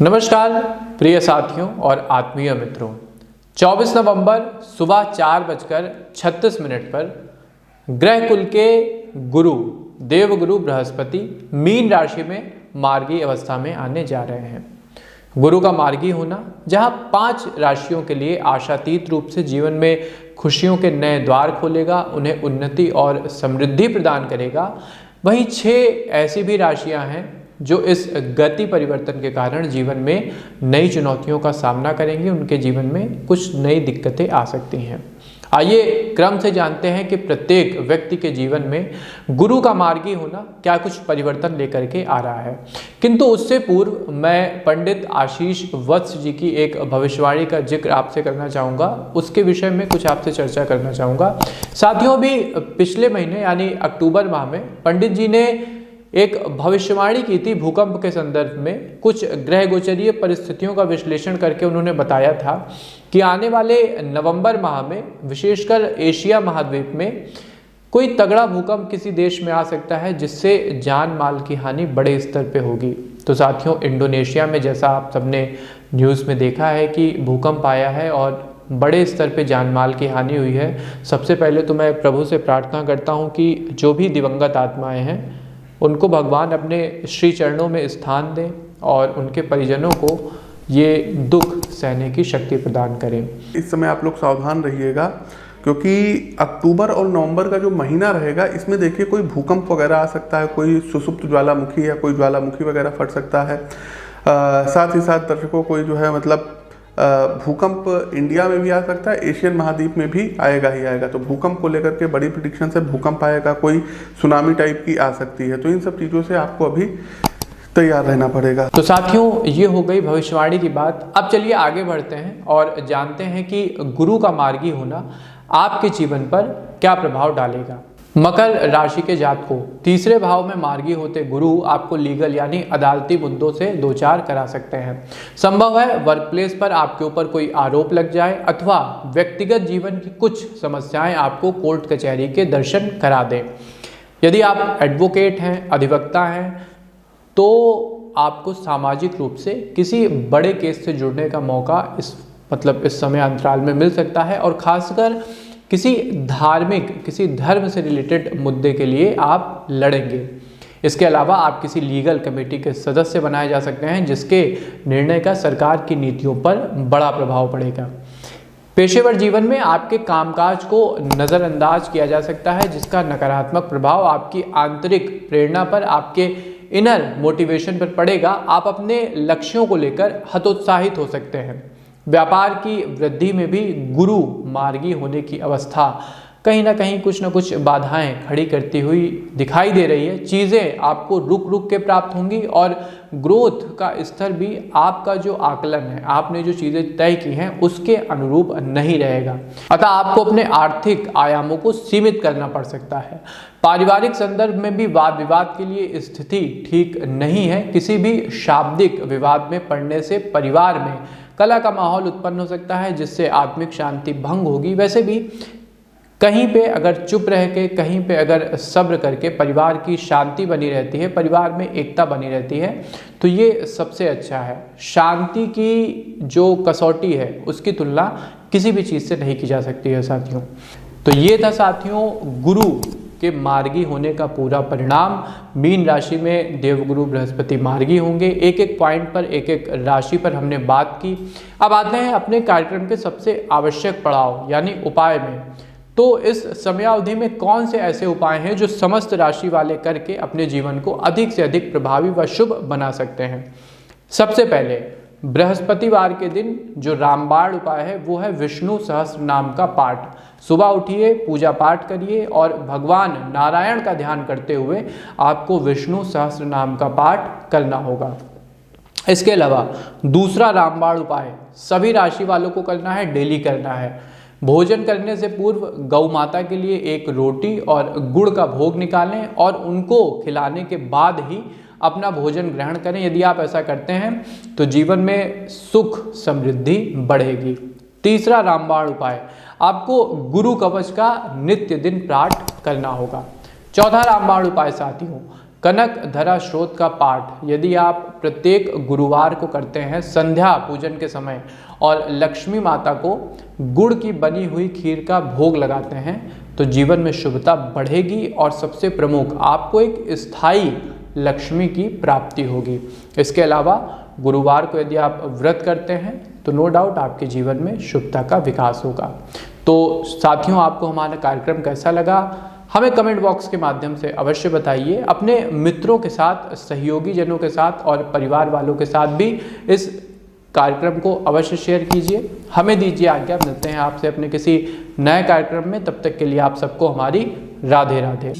नमस्कार प्रिय साथियों और आत्मीय मित्रों, 24 नवंबर सुबह 4:36 पर ग्रह कुल के गुरु देवगुरु बृहस्पति मीन राशि में मार्गी अवस्था में आने जा रहे हैं। गुरु का मार्गी होना जहां 5 राशियों के लिए आशातीत रूप से जीवन में खुशियों के नए द्वार खोलेगा, उन्हें उन्नति और समृद्धि प्रदान करेगा, वहीं 6 ऐसी भी राशियां हैं जो इस गति परिवर्तन के कारण जीवन में नई चुनौतियों का सामना करेंगे। उनके जीवन में कुछ नई दिक्कतें आ सकती हैं। आइए क्रम से जानते हैं कि प्रत्येक व्यक्ति के जीवन में गुरु का मार्गी होना क्या कुछ परिवर्तन लेकर के आ रहा है। किंतु उससे पूर्व मैं पंडित आशीष वत्स जी की एक भविष्यवाणी का जिक्र आपसे करना चाहूँगा, उसके विषय में कुछ आपसे चर्चा करना चाहूँगा। साथियों, भी पिछले महीने यानी अक्टूबर माह में पंडित जी ने एक भविष्यवाणी की थी भूकंप के संदर्भ में। कुछ ग्रह गोचरीय परिस्थितियों का विश्लेषण करके उन्होंने बताया था कि आने वाले नवंबर माह में विशेषकर एशिया महाद्वीप में कोई तगड़ा भूकंप किसी देश में आ सकता है, जिससे जान माल की हानि बड़े स्तर पे होगी। तो साथियों, इंडोनेशिया में जैसा आप सबने न्यूज़ में देखा है कि भूकंप आया है और बड़े स्तर पे जान माल की हानि हुई है। सबसे पहले तो मैं प्रभु से प्रार्थना करता हूँ कि जो भी दिवंगत आत्माएं हैं उनको भगवान अपने श्री चरणों में स्थान दें और उनके परिजनों को ये दुख सहने की शक्ति प्रदान करें। इस समय आप लोग सावधान रहिएगा, क्योंकि अक्टूबर और नवंबर का जो महीना रहेगा इसमें देखिए कोई भूकंप वगैरह आ सकता है, कोई सुसुप्त ज्वालामुखी या कोई ज्वालामुखी वगैरह फट सकता है। साथ ही साथ दर्शकों कोई जो है मतलब भूकंप इंडिया में भी आ सकता है, एशियन महाद्वीप में भी आएगा ही आएगा। तो भूकंप को लेकर के बड़ी प्रेडिक्शन से भूकंप आएगा, कोई सुनामी टाइप की आ सकती है। तो इन सब चीज़ों से आपको अभी तैयार रहना पड़ेगा। तो साथियों, ये हो गई भविष्यवाणी की बात। अब चलिए आगे बढ़ते हैं और जानते हैं कि गुरु का मार्गी होना आपके जीवन पर क्या प्रभाव डालेगा। मकर राशि के जातकों, तीसरे भाव में मार्गी होते गुरु आपको लीगल यानी अदालती मुद्दों से दो चार करा सकते हैं। संभव है वर्क प्लेस पर आपके ऊपर कोई आरोप लग जाए अथवा व्यक्तिगत जीवन की कुछ समस्याएं आपको कोर्ट कचहरी के दर्शन करा दें। यदि आप एडवोकेट हैं, अधिवक्ता हैं, तो आपको सामाजिक रूप से किसी बड़े केस से जुड़ने का मौका इस समय अंतराल में मिल सकता है और खासकर किसी धर्म से रिलेटेड मुद्दे के लिए आप लड़ेंगे। इसके अलावा आप किसी लीगल कमेटी के सदस्य बनाए जा सकते हैं, जिसके निर्णय का सरकार की नीतियों पर बड़ा प्रभाव पड़ेगा। पेशेवर जीवन में आपके कामकाज को नज़रअंदाज किया जा सकता है, जिसका नकारात्मक प्रभाव आपकी आंतरिक प्रेरणा पर, आपके इनर मोटिवेशन पर पड़ेगा। आप अपने लक्ष्यों को लेकर हतोत्साहित हो सकते हैं। व्यापार की वृद्धि में भी गुरु मार्गी होने की अवस्था कहीं ना कहीं कुछ न कुछ बाधाएं खड़ी करती हुई दिखाई दे रही है। चीज़ें आपको रुक रुक के प्राप्त होंगी और ग्रोथ का स्तर भी आपका जो आकलन है, आपने जो चीज़ें तय की हैं उसके अनुरूप नहीं रहेगा। अतः आपको अपने आर्थिक आयामों को सीमित करना पड़ सकता है। पारिवारिक संदर्भ में भी वाद विवाद के लिए स्थिति ठीक नहीं है। किसी भी शाब्दिक विवाद में पड़ने से परिवार में कला का माहौल उत्पन्न हो सकता है, जिससे आत्मिक शांति भंग होगी। वैसे भी कहीं पे अगर चुप रह के, कहीं पे अगर सब्र करके परिवार की शांति बनी रहती है, परिवार में एकता बनी रहती है, तो ये सबसे अच्छा है। शांति की जो कसौटी है उसकी तुलना किसी भी चीज़ से नहीं की जा सकती है साथियों। तो ये था साथियों गुरु के मार्गी होने का पूरा परिणाम। मीन राशि में देवगुरु बृहस्पति मार्गी होंगे। एक एक पॉइंट पर, एक एक राशि पर हमने बात की। अब आते हैं अपने कार्यक्रम के सबसे आवश्यक पड़ाव यानी उपाय में। तो इस समयावधि में कौन से ऐसे उपाय हैं जो समस्त राशि वाले करके अपने जीवन को अधिक से अधिक प्रभावी व शुभ बना सकते हैं। सबसे पहले बृहस्पतिवार के दिन जो रामबाण उपाय है वो है विष्णु सहस्त्र नाम का पाठ। सुबह उठिए, पूजा पाठ करिए और भगवान नारायण का ध्यान करते हुए आपको विष्णु सहस्त्र नाम का पाठ करना होगा। इसके अलावा दूसरा रामबाण उपाय सभी राशि वालों को करना है, डेली करना है। भोजन करने से पूर्व गौ माता के लिए एक रोटी और गुड़ का भोग निकालें और उनको खिलाने के बाद ही अपना भोजन ग्रहण करें। यदि आप ऐसा करते हैं तो जीवन में सुख समृद्धि बढ़ेगी। तीसरा रामबाण उपाय, आपको गुरु कवच का नित्य दिन पाठ करना होगा। चौथा रामबाण उपाय साथियों, कनक धरा स्रोत का पाठ यदि आप प्रत्येक गुरुवार को करते हैं संध्या पूजन के समय और लक्ष्मी माता को गुड़ की बनी हुई खीर का भोग लगाते हैं तो जीवन में शुभता बढ़ेगी और सबसे प्रमुख आपको एक स्थायी लक्ष्मी की प्राप्ति होगी। इसके अलावा गुरुवार को यदि आप व्रत करते हैं तो नो डाउट आपके जीवन में शुभता का विकास होगा। तो साथियों, आपको हमारा कार्यक्रम कैसा लगा हमें कमेंट बॉक्स के माध्यम से अवश्य बताइए। अपने मित्रों के साथ, सहयोगी जनों के साथ और परिवार वालों के साथ भी इस कार्यक्रम को अवश्य शेयर कीजिए। हमें दीजिए आज्ञा, मिलते हैं आपसे अपने किसी नए कार्यक्रम में। तब तक के लिए आप सबको हमारी राधे राधे।